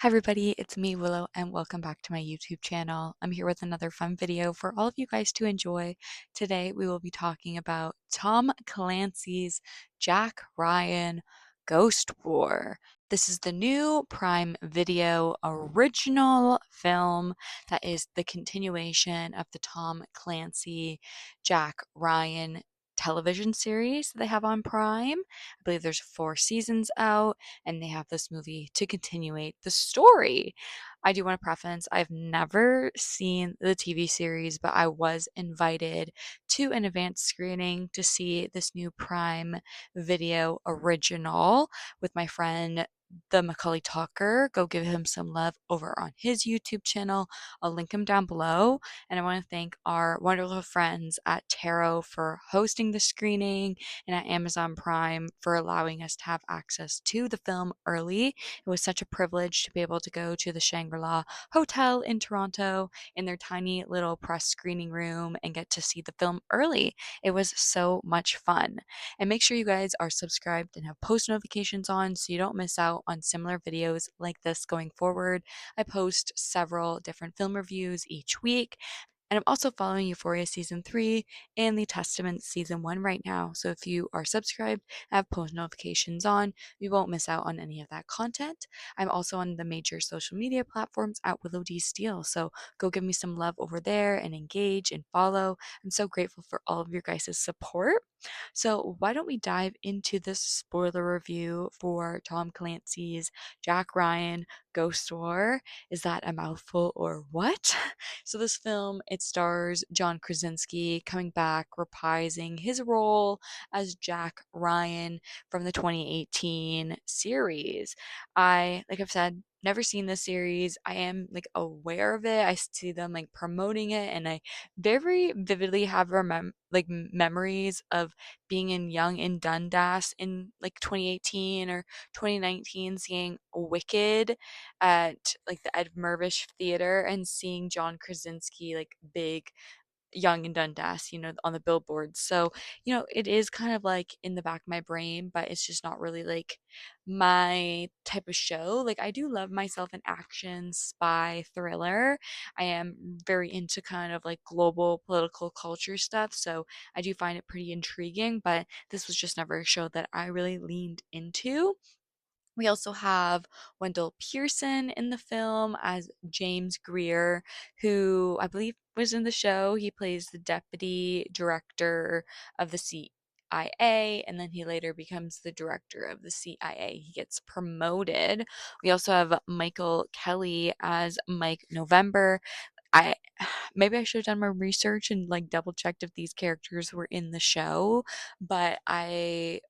Hi everybody, it's me, Willow, and welcome back to my YouTube channel. I'm here with another fun video for all of you guys to enjoy. Today we will be talking about Tom Clancy's Jack Ryan Ghost War. This is the new Prime Video original film that is the continuation of the Tom Clancy Jack Ryan television series that they have on Prime. I believe there's 4 seasons out and they have this movie to continuate the story. I do want to preface, I've never seen the TV series, but I was invited to an advanced screening to see this new Prime Video original with my friend the Macaulay Talker. Go give him some love over on his YouTube channel. I'll link him down below. And I want to thank our wonderful friends at Tarot for hosting the screening and at Amazon Prime for allowing us to have access to the film early. It was such a privilege to be able to go to the Shangri-La Hotel in Toronto in their tiny little press screening room and get to see the film early. It was so much fun. And make sure you guys are subscribed and have post notifications on so you don't miss out on similar videos like this going forward. I post several different film reviews each week. And I'm also following Euphoria Season 3 and The Testament Season 1 right now. So if you are subscribed, have post notifications on, you won't miss out on any of that content. I'm also on the major social media platforms at Willow D Steele. So go give me some love over there and engage and follow. I'm so grateful for all of your guys' support. So why don't we dive into this spoiler review for Tom Clancy's Jack Ryan Ghost War? Is that a mouthful or what? So this film, it stars John Krasinski coming back, reprising his role as Jack Ryan from the 2018 series. Like I've said, never seen this series. I am like aware of it. I see them like promoting it, and I very vividly have memories of being in Young and Dundas in like 2018 or 2019, seeing Wicked at like the Ed Mervish Theater and seeing John Krasinski like big Young and Dundas, on the billboards. So, it is kind of like in the back of my brain, but it's just not really like my type of show. Like, I do love myself an action spy thriller. I am very into kind of like global political culture stuff. So, I do find it pretty intriguing, but this was just never a show that I really leaned into. We also have Wendell Pearson in the film as James Greer, who I believe was in the show. He plays the deputy director of the CIA, and then he later becomes the director of the CIA. He gets promoted. We also have Michael Kelly as Mike November. I maybe I should have done my research and like double checked if these characters were in the show, but I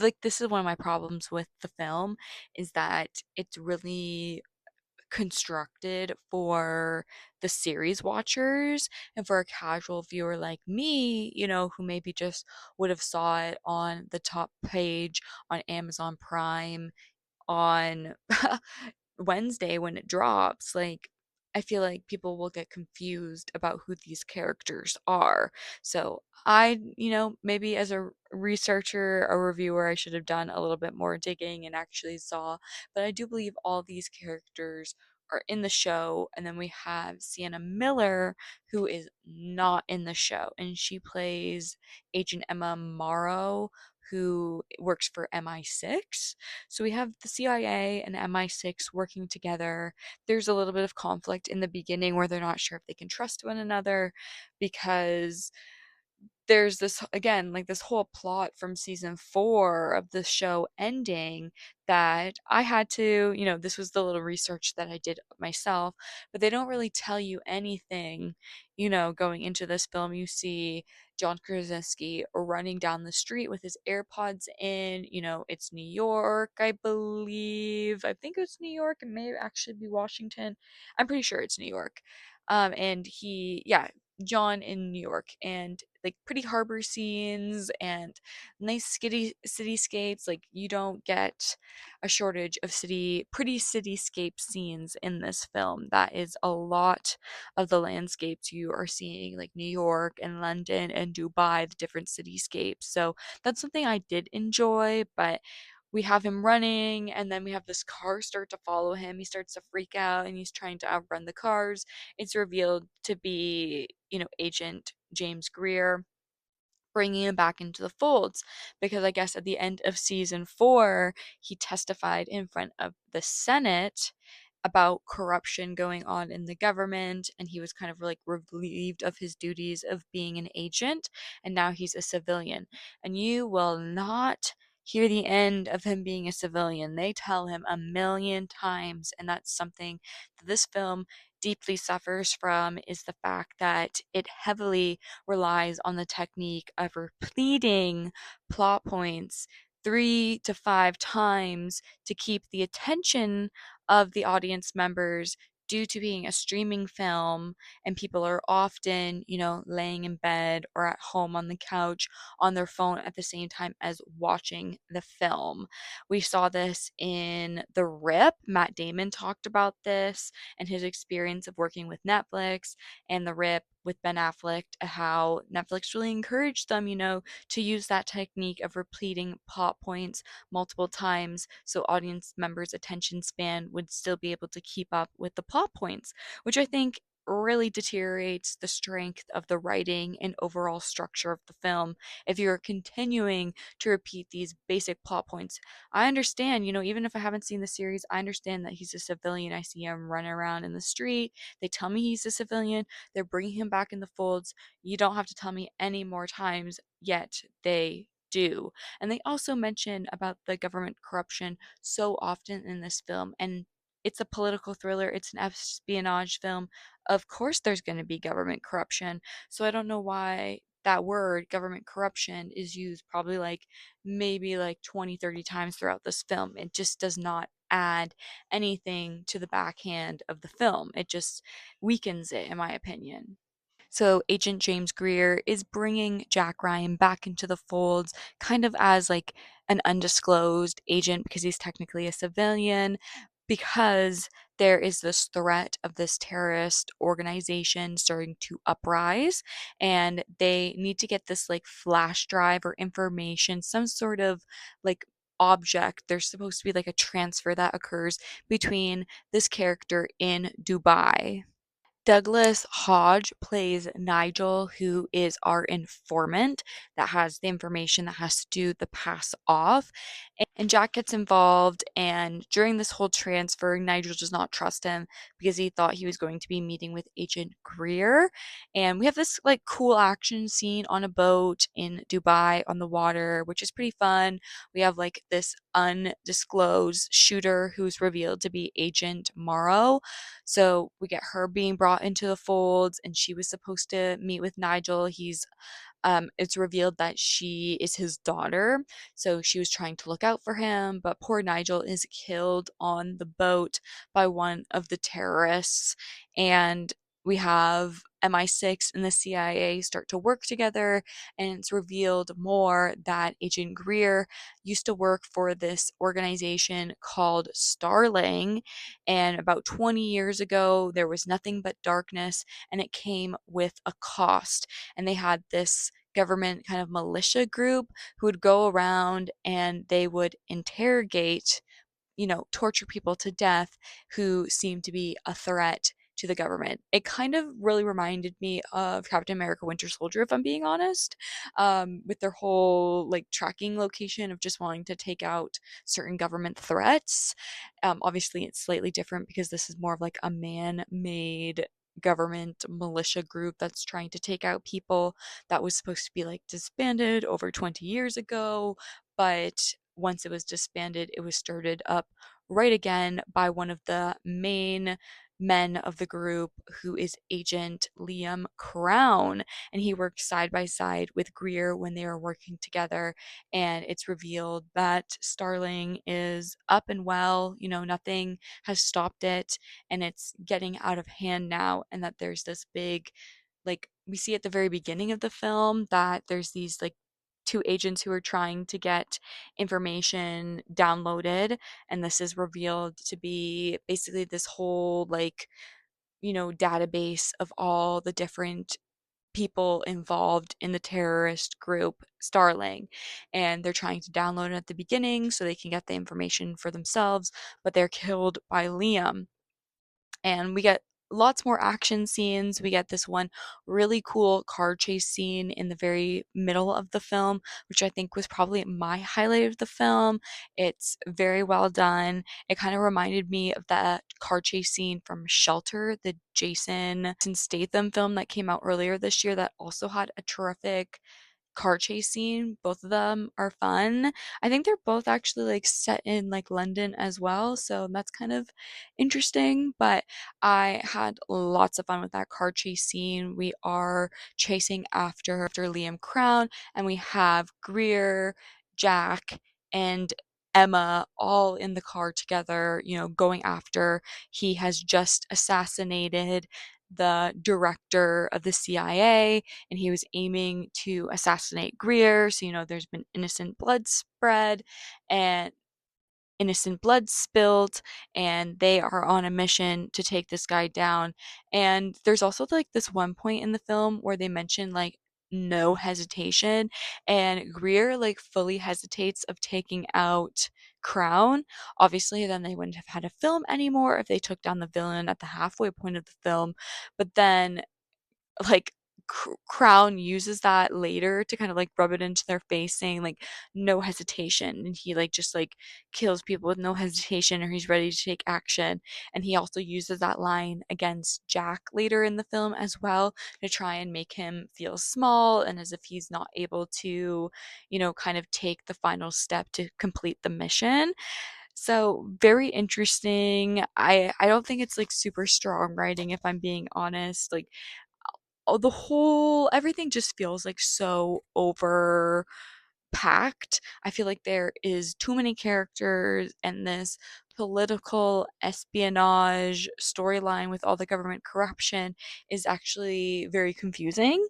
like this is one of my problems with the film is that it's really constructed for the series watchers and for a casual viewer like me, who maybe just would have saw it on the top page on Amazon Prime on Wednesday when it drops. Like, I feel like people will get confused about who these characters are. So, maybe as a researcher, a reviewer, I should have done a little bit more digging and actually saw. But I do believe all these characters are in the show. And then we have Sienna Miller, who is not in the show, and she plays Agent Emma Morrow, who works for MI6. So we have the CIA and MI6 working together. There's a little bit of conflict in the beginning where they're not sure if they can trust one another because there's this again like this whole plot from season 4 of the show ending that I had to, this was the little research that I did myself, but they don't really tell you anything, going into this film. You see John Krasinski running down the street with his AirPods in, it's New York, I believe. I think it's New York. It may actually be Washington. I'm pretty sure it's New York. And yeah, John in New York, and like pretty harbor scenes and nice cityscapes. Like, you don't get a shortage of pretty cityscape scenes in this film. That is a lot of the landscapes you are seeing, like New York and London and Dubai, the different cityscapes. So that's something I did enjoy, but we have him running, and then we have this car start to follow him. He starts to freak out and he's trying to outrun the cars. It's revealed to be, Agent James Greer, bringing him back into the folds, because I guess at the end of season 4, he testified in front of the Senate about corruption going on in the government, and he was kind of like relieved of his duties of being an agent, and now he's a civilian. And you will not hear the end of him being a civilian. They tell him a million times, and that's something that this film deeply suffers from, is the fact that it heavily relies on the technique of repeating plot points 3 to 5 times to keep the attention of the audience members, due to being a streaming film, and people are often, laying in bed or at home on the couch on their phone at the same time as watching the film. We saw this in The Rip. Matt Damon talked about this and his experience of working with Netflix, and The Rip with Ben Affleck, how Netflix really encouraged them, to use that technique of repeating plot points multiple times so audience members' attention span would still be able to keep up with the plot points, which I think really deteriorates the strength of the writing and overall structure of the film if you're continuing to repeat these basic plot points. I understand, even if I haven't seen the series, I understand that he's a civilian. I see him running around in the street. They tell me he's a civilian. They're bringing him back in the folds. You don't have to tell me any more times, yet they do. And they also mention about the government corruption so often in this film. And it's a political thriller, it's an espionage film. Of course, there's going to be government corruption. So I don't know why that word, government corruption, is used probably like maybe like 20, 30 times throughout this film. It just does not add anything to the backhand of the film, it just weakens it, in my opinion. So Agent James Greer is bringing Jack Ryan back into the folds, kind of as like an undisclosed agent, because he's technically a civilian, because there is this threat of this terrorist organization starting to uprise, and they need to get this like flash drive or information, some sort of like object. There's supposed to be like a transfer that occurs between this character in Dubai. Douglas Hodge plays Nigel, who is our informant that has the information that has to do the pass off. And Jack gets involved, and during this whole transfer, Nigel does not trust him because he thought he was going to be meeting with Agent Greer. And we have this like cool action scene on a boat in Dubai on the water, which is pretty fun. We have like this undisclosed shooter who's revealed to be Agent Morrow. So we get her being brought into the folds, and she was supposed to meet with Nigel. It's revealed that she is his daughter, so she was trying to look out for him, but poor Nigel is killed on the boat by one of the terrorists. And we have MI6 and the CIA start to work together, and it's revealed more that Agent Greer used to work for this organization called Starling, and about 20 years ago, there was nothing but darkness, and it came with a cost. And they had this government kind of militia group who would go around and they would interrogate, torture people to death who seemed to be a threat to the government. It kind of really reminded me of Captain America Winter Soldier, if I'm being honest, with their whole like tracking location of just wanting to take out certain government threats. Obviously, it's slightly different because this is more of like a man made government militia group that's trying to take out people that was supposed to be like disbanded over 20 years ago. But once it was disbanded, it was started up right again by one of the main men of the group, who is Agent Liam Crown, and he worked side by side with Greer when they were working together. And it's revealed that Starling is up and well, nothing has stopped it, and it's getting out of hand now, and that there's this big, like, we see at the very beginning of the film that there's these like two agents who are trying to get information downloaded, and this is revealed to be basically this whole like, database of all the different people involved in the terrorist group Starling, and they're trying to download it at the beginning so they can get the information for themselves, but they're killed by Liam. And we get lots more action scenes. We get this one really cool car chase scene in the very middle of the film, which I think was probably my highlight of the film. It's very well done. It kind of reminded me of that car chase scene from Shelter, the Jason Statham film that came out earlier this year that also had a terrific car chase scene. Both of them are fun. I think they're both actually like set in like London as well, so that's kind of interesting. But I had lots of fun with that car chase scene. We are chasing after Liam Crown, and we have Greer, Jack, and Emma all in the car together, going after. He has just assassinated the director of the CIA, and he was aiming to assassinate Greer. So, there's been and innocent blood spilled, and they are on a mission to take this guy down. And there's also like this one point in the film where they mention like no hesitation, and Greer like fully hesitates of taking out Crown. Obviously, then they wouldn't have had a film anymore if they took down the villain at the halfway point of the film. But then like Crown uses that later to kind of like rub it into their face, saying like no hesitation, and he like just like kills people with no hesitation, or he's ready to take action. And he also uses that line against Jack later in the film as well, to try and make him feel small and as if he's not able to, kind of take the final step to complete the mission. So very interesting. I don't think it's like super strong writing, if I'm being honest. Like, the whole everything just feels like so over packed. I feel like there is too many characters, and this political espionage storyline with all the government corruption is actually very confusing.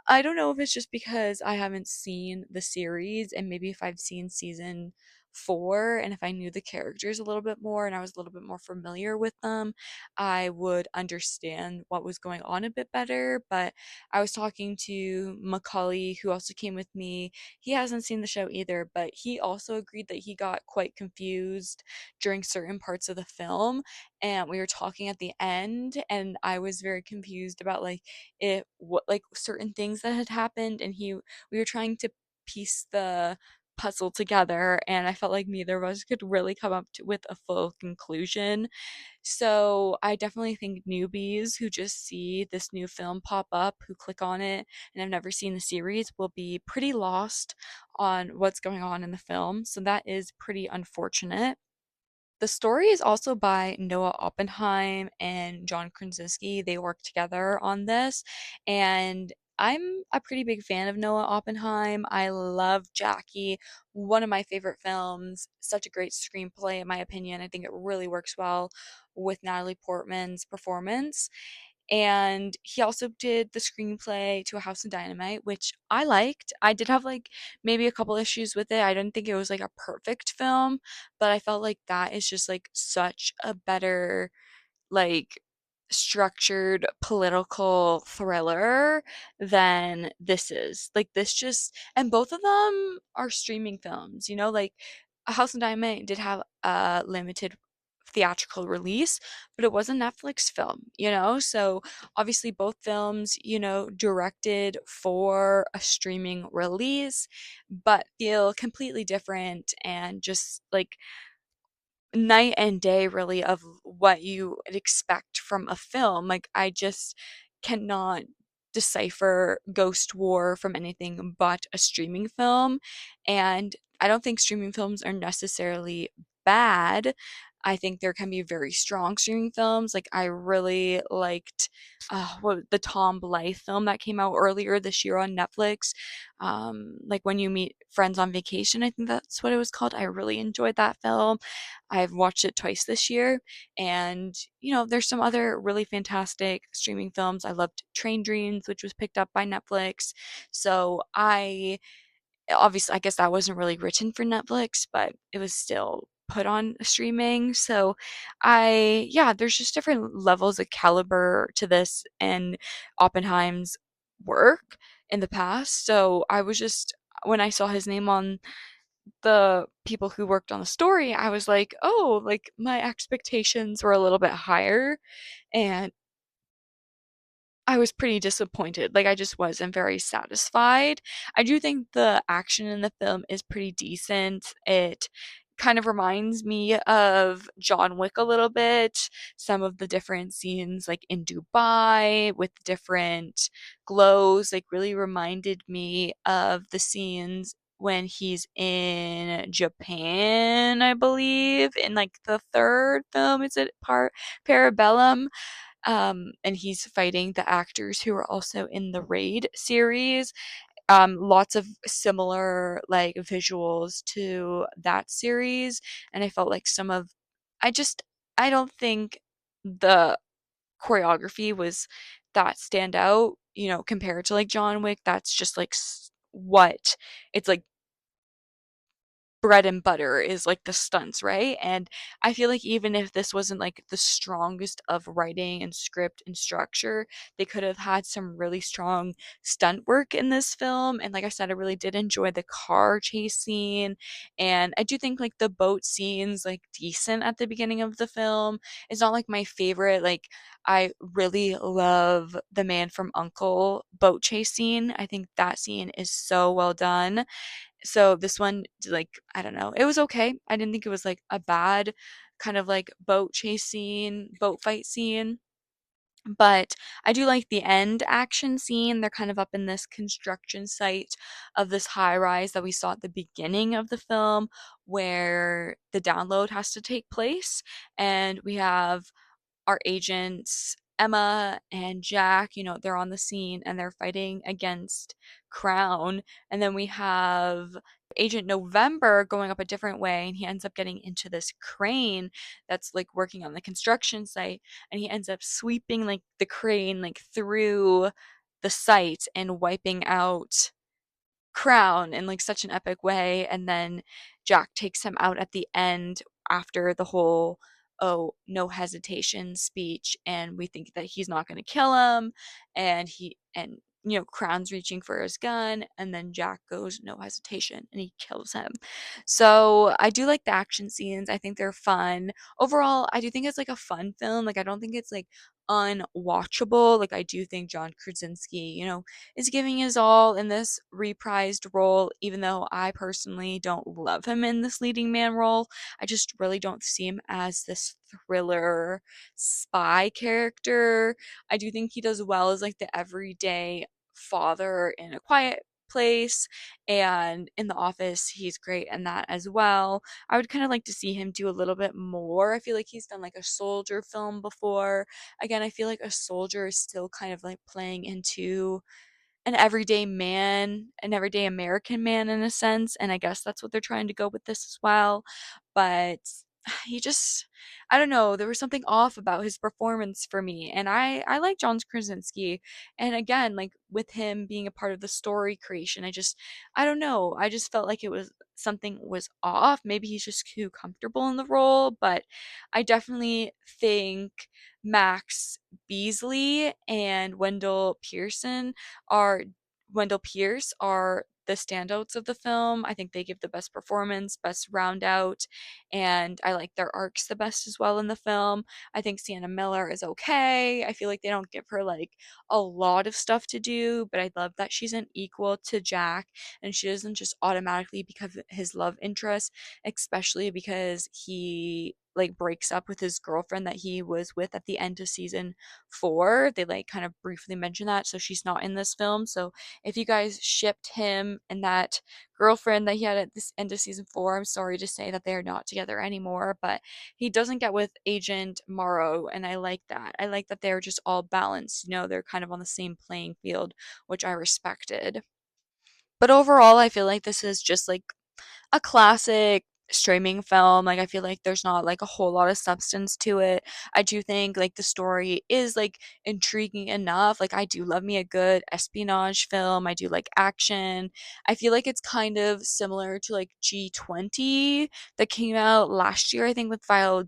I don't know if it's just because I haven't seen the series, and maybe if I've seen season 4 and if I knew the characters a little bit more and I was a little bit more familiar with them, I would understand what was going on a bit better. But I was talking to Macaulay, who also came with me. He hasn't seen the show either, but he also agreed that he got quite confused during certain parts of the film. And we were talking at the end, and I was very confused about like what like certain things that had happened, and we were trying to piece the puzzle together, and I felt like neither of us could really come up with a full conclusion. So I definitely think newbies who just see this new film pop up, who click on it and have never seen the series, will be pretty lost on what's going on in the film. So that is pretty unfortunate. The story is also by Noah Oppenheim and John Krasinski. They work together on this, and I'm a pretty big fan of Noah Oppenheim. I love Jackie, one of my favorite films. Such a great screenplay, in my opinion. I think it really works well with Natalie Portman's performance. And he also did the screenplay to A House of Dynamite, which I liked. I did have like maybe a couple issues with it. I didn't think it was like a perfect film, but I felt like that is just like such a better like structured political thriller than this is. Like this just, and both of them are streaming films, like A House of Diamond did have a limited theatrical release, but it was a Netflix film, so obviously both films, directed for a streaming release, but feel completely different and just like night and day really of what you would expect from a film. Like I just cannot decipher Ghost War from anything but a streaming film. And I don't think streaming films are necessarily bad. I think there can be very strong streaming films. Like I really liked the Tom Blythe film that came out earlier this year on Netflix. Like When You Meet Friends on Vacation, I think that's what it was called. I really enjoyed that film. I've watched it twice this year, and there's some other really fantastic streaming films. I loved Train Dreams, which was picked up by Netflix. So I obviously, I guess that wasn't really written for Netflix, but it was still put on streaming. So yeah, there's just different levels of caliber to this, and Oppenheim's work in the past. So I was just, when I saw his name on the people who worked on the story, I was like, oh, like my expectations were a little bit higher. And I was pretty disappointed. Like, I just wasn't very satisfied. I do think the action in the film is pretty decent. It kind of reminds me of John Wick a little bit. Some of the different scenes, like in Dubai with different glows, like really reminded me of the scenes when he's in Japan, I believe, in like the third film. Is it Parabellum? And he's fighting the actors who are also in the Raid series. Lots of similar like visuals to that series, and I felt like I just, I don't think the choreography was that stand out, compared to like John Wick. That's just like what it's like bread and butter is like the stunts, right? And I feel like even if this wasn't like the strongest of writing and script and structure, they could have had some really strong stunt work in this film. And like I said, I really did enjoy the car chase scene. And I do think like the boat scenes like decent at the beginning of the film. It's not like my favorite. Like, I really love the Man from Uncle boat chase scene. I think that scene is so well done. So this one, like, I don't know, it was okay. I didn't think it was like a bad kind of like boat chase scene, boat fight scene. But I do like the end action scene. They're kind of up in this construction site of this high rise that we saw at the beginning of the film, where the download has to take place. And we have our agents Emma and Jack, they're on the scene and they're fighting against Crown. And then we have Agent November going up a different way, and he ends up getting into this crane that's like working on the construction site, and he ends up sweeping like the crane like through the site and wiping out Crown in like such an epic way. And then Jack takes him out at the end after the whole oh no hesitation speech, and we think that he's not going to kill him, and Crown's reaching for his gun, and then Jack goes no hesitation and he kills him. So I do like the action scenes. I think they're fun. Overall, I do think it's like a fun film. Like, I don't think it's like unwatchable. Like, I do think John Krasinski, is giving his all in this reprised role, even though I personally don't love him in this leading man role. I just really don't see him as this thriller spy character. I do think he does well as like the everyday father in A Quiet Place, and in The Office he's great in that as well. I would kind of like to see him do a little bit more. I feel like he's done like a soldier film before. Again, I feel like a soldier is still kind of like playing into an everyday man, an everyday American man in a sense, and I guess that's what they're trying to go with this as well. But he just, I don't know, there was something off about his performance for me, and I like John Krasinski, and again, like with him being a part of the story creation, I don't know, I just felt like it was something was off. Maybe he's just too comfortable in the role, but I definitely think Max Beasley and Wendell Pierce are the standouts of the film. I think they give the best performance, best round out, and I like their arcs the best as well in the film. I think Sienna Miller is okay. I feel like they don't give her like a lot of stuff to do, but I love that she's an equal to Jack, and she doesn't just automatically become his love interest, especially because he like breaks up with his girlfriend that he was with at the end of season 4. They like kind of briefly mention that, so she's not in this film. So if you guys shipped him and that girlfriend that he had at this end of season 4, I'm sorry to say that they are not together anymore, but he doesn't get with Agent Morrow, and I like that. I like that they're just all balanced, they're kind of on the same playing field, which I respected. But overall, I feel like this is just like a classic streaming film. Like, I feel like there's not like a whole lot of substance to it. I do think like the story is like intriguing enough. Like, I do love me a good espionage film. I do like action. I feel like it's kind of similar to like G20 that came out last year, I think, with Viola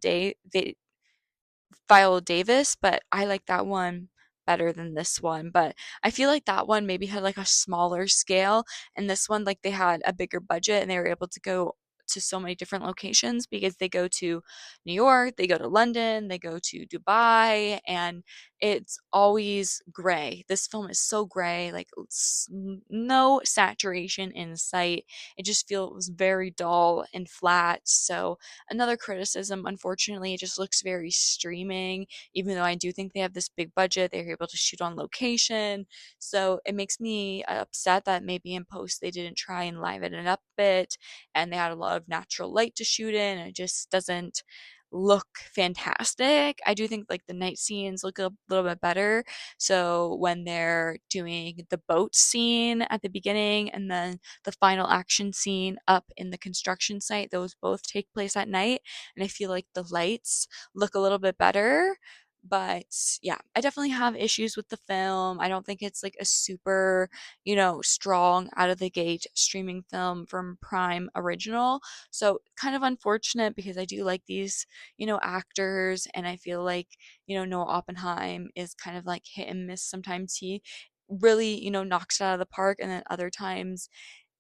Davis, but I like that one better than this one, but I feel like that one maybe had like a smaller scale, and this one, like, they had a bigger budget and they were able to go to so many different locations because they go to New York, they go to London, they go to Dubai, and it's always gray. This film is so gray, like no saturation in sight. It just feels very dull and flat. So another criticism, unfortunately, it just looks very streaming. Even though I do think they have this big budget, they're able to shoot on location. So it makes me upset that maybe in post they didn't try and liven it up a bit, and they had a lot of natural light to shoot in, and it just doesn't look fantastic. I do think like the night scenes look a little bit better. So when they're doing the boat scene at the beginning and then the final action scene up in the construction site, those both take place at night, and I feel like the lights look a little bit better. But yeah, I definitely have issues with the film. I don't think it's like a super, strong out of the gate streaming film from Prime original. So kind of unfortunate because I do like these, actors, and I feel like, Noah Oppenheim is kind of like hit and miss. Sometimes he really, knocks it out of the park, and then other times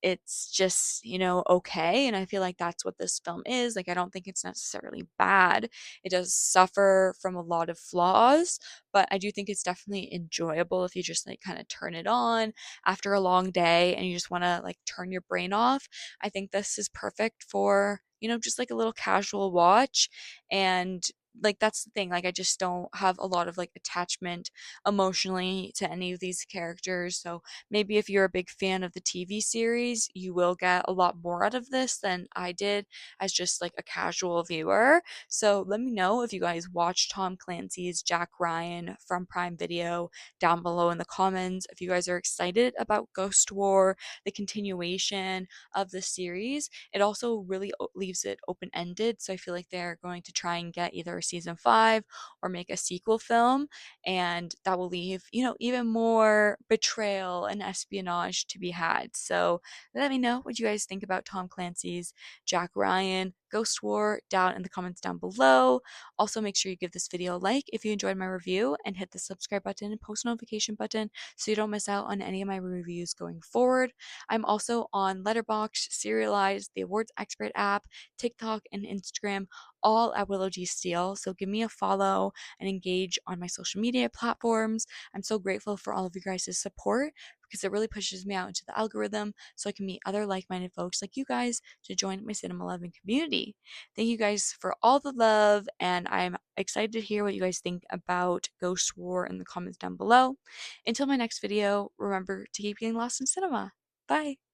it's just, okay. And I feel like that's what this film is. Like, I don't think it's necessarily bad. It does suffer from a lot of flaws, but I do think it's definitely enjoyable if you just like kind of turn it on after a long day and you just want to like turn your brain off. I think this is perfect for, just like a little casual watch. And like that's the thing, like I just don't have a lot of like attachment emotionally to any of these characters. So maybe if you're a big fan of the TV series, you will get a lot more out of this than I did as just like a casual viewer. So let me know if you guys watched Tom Clancy's Jack Ryan from Prime Video down below in the comments. If you guys are excited about Ghost War, the continuation of the series, it also really leaves it open ended. So I feel like they're going to try and get either a season 5 or make a sequel film, and that will leave, even more betrayal and espionage to be had. So let me know what you guys think about Tom Clancy's Jack Ryan Ghost War down in the comments down below. Also, make sure you give this video a like if you enjoyed my review, and hit the subscribe button and post notification button so you don't miss out on any of my reviews going forward. I'm also on Letterboxd, Serialized, the Awards Expert app, TikTok, and Instagram, all at Willow G Steele. So give me a follow and engage on my social media platforms. I'm so grateful for all of you guys' support because it really pushes me out into the algorithm so I can meet other like-minded folks like you guys to join my cinema loving community. Thank you guys for all the love, and I'm excited to hear what you guys think about Ghost War in the comments down below. Until my next video, remember to keep getting lost in cinema. Bye!